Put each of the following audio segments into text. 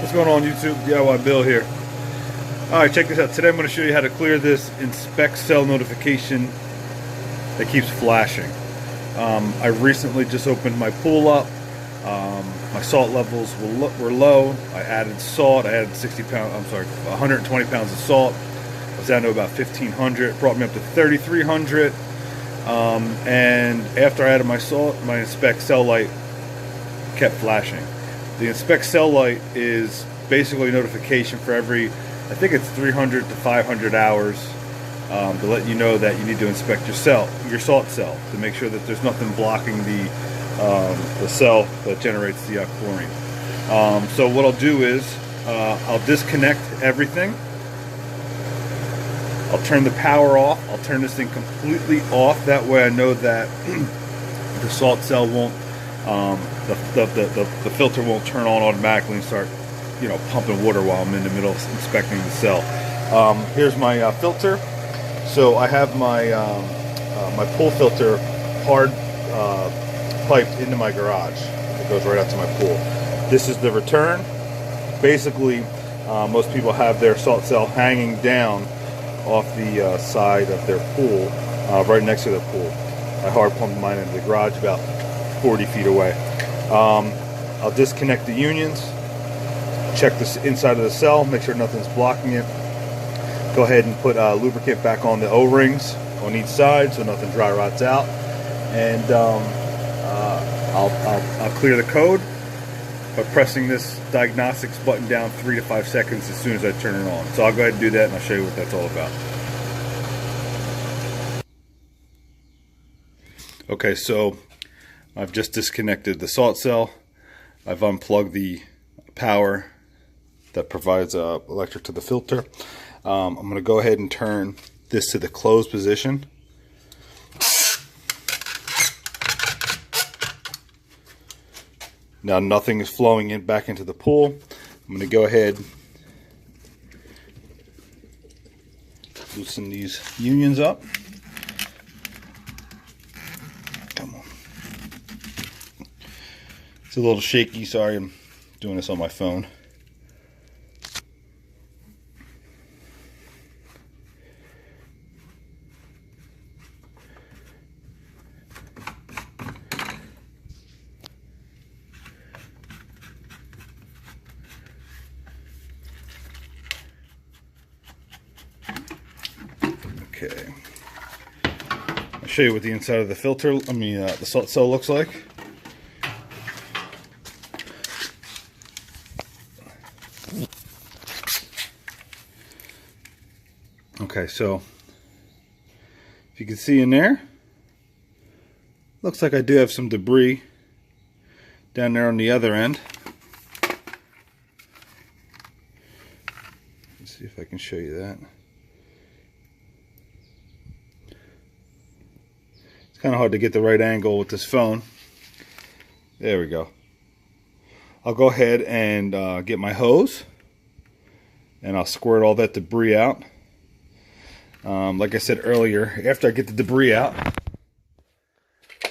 What's going on YouTube? DIY Bill here. Alright, check this out. Today I'm going to show you how to clear this inspect cell notification that keeps flashing. I recently just opened my pool up. My salt levels were low. I added salt. I added 120 pounds of salt. I was down to about 1,500. It brought me up to 3,300. And after I added my salt, my inspect cell light kept flashing. The inspect cell light is basically a notification for every, I think it's 300 to 500 hours to let you know that you need to inspect your salt cell, to make sure that there's nothing blocking the cell that generates the chlorine. So what I'll do is I'll disconnect everything. I'll turn the power off. I'll turn this thing completely off. That way I know that the salt cell won't, the filter won't turn on automatically and start, pumping water while I'm in the middle of inspecting the cell. Here's my filter. So I have my my pool filter hard piped into my garage. It goes right out to my pool. This is the return. Basically, most people have their salt cell hanging down off the side of their pool, right next to their pool. I hard pumped mine into the garage about 40 feet away. I'll disconnect the unions, check the inside of the cell, make sure nothing's blocking it. Go ahead and put lubricant back on the O-rings on each side so nothing dry rots out. And I'll clear the code by pressing this diagnostics button down 3 to 5 seconds as soon as I turn it on. So I'll go ahead and do that and I'll show you what that's all about. Okay, so I've just disconnected the salt cell. I've unplugged the power that provides electric to the filter. I'm going to go ahead and turn this to the closed position. Now nothing is flowing back into the pool. I'm going to go ahead, loosen these unions up. Come on. It's a little shaky, sorry, I'm doing this on my phone. Okay, I'll show you what the inside of the filter, the salt cell looks like. Okay, so if you can see in there, looks like I do have some debris down there on the other end. Let's see if I can show you that. It's kind of hard to get the right angle with this phone. There we go. I'll go ahead and get my hose and I'll squirt all that debris out. Like I said earlier, after I get the debris out,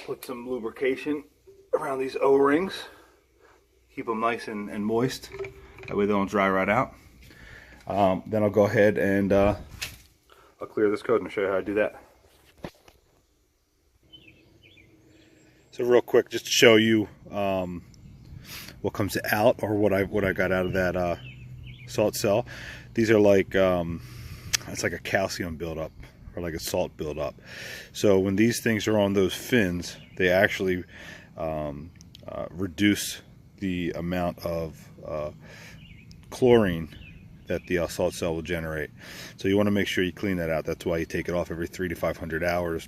put some lubrication around these O-rings. Keep them nice and moist. That way they don't dry right out. Then I'll go ahead and I'll clear this code and show you how I do that. So real quick, just to show you what comes out, or what I got out of that salt cell. These are like it's like a calcium buildup or like a salt buildup. So when these things are on those fins, they actually reduce the amount of chlorine that the salt cell will generate. So you want to make sure you clean that out. That's why you take it off every 300 to 500 hours.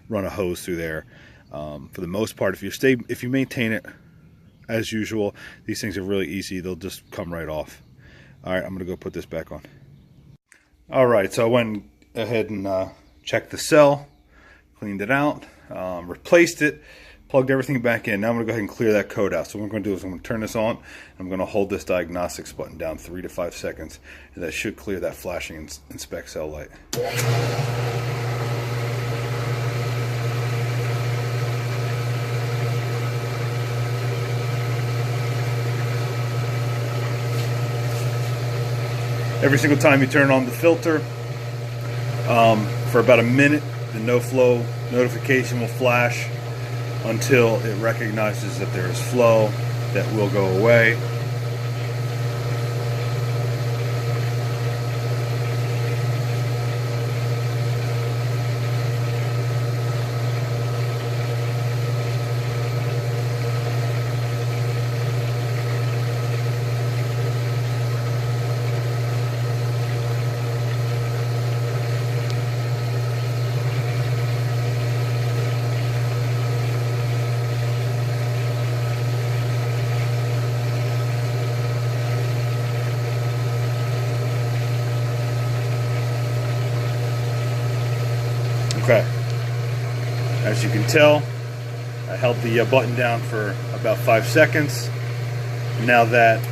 Run a hose through there. For the most part, if you maintain it as usual, these things are really easy. They'll just come right off. All right, I'm gonna go put this back on. All right, so I went ahead and checked the cell, cleaned it out, replaced it, plugged everything back in. Now I'm gonna go ahead and clear that code out. So what I'm gonna do is I'm gonna turn this on. I'm gonna hold this diagnostics button down 3 to 5 seconds, and that should clear that flashing inspect cell light. Every single time you turn on the filter, for about a minute, the no flow notification will flash until it recognizes that there is flow. That will go away. Okay, as you can tell, I held the button down for about 5 seconds. Now that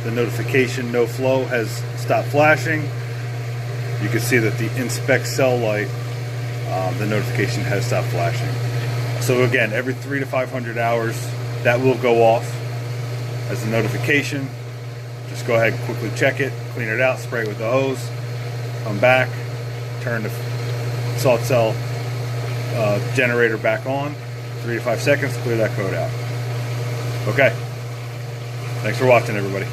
the notification no flow has stopped flashing, you can see that the inspect cell light, the notification has stopped flashing. So again, every 300 to 500 hours, that will go off as a notification. Just go ahead and quickly check it, clean it out, spray it with the hose, come back, turn the salt cell generator back on, 3 to 5 seconds, clear that code out. Okay, thanks for watching, everybody.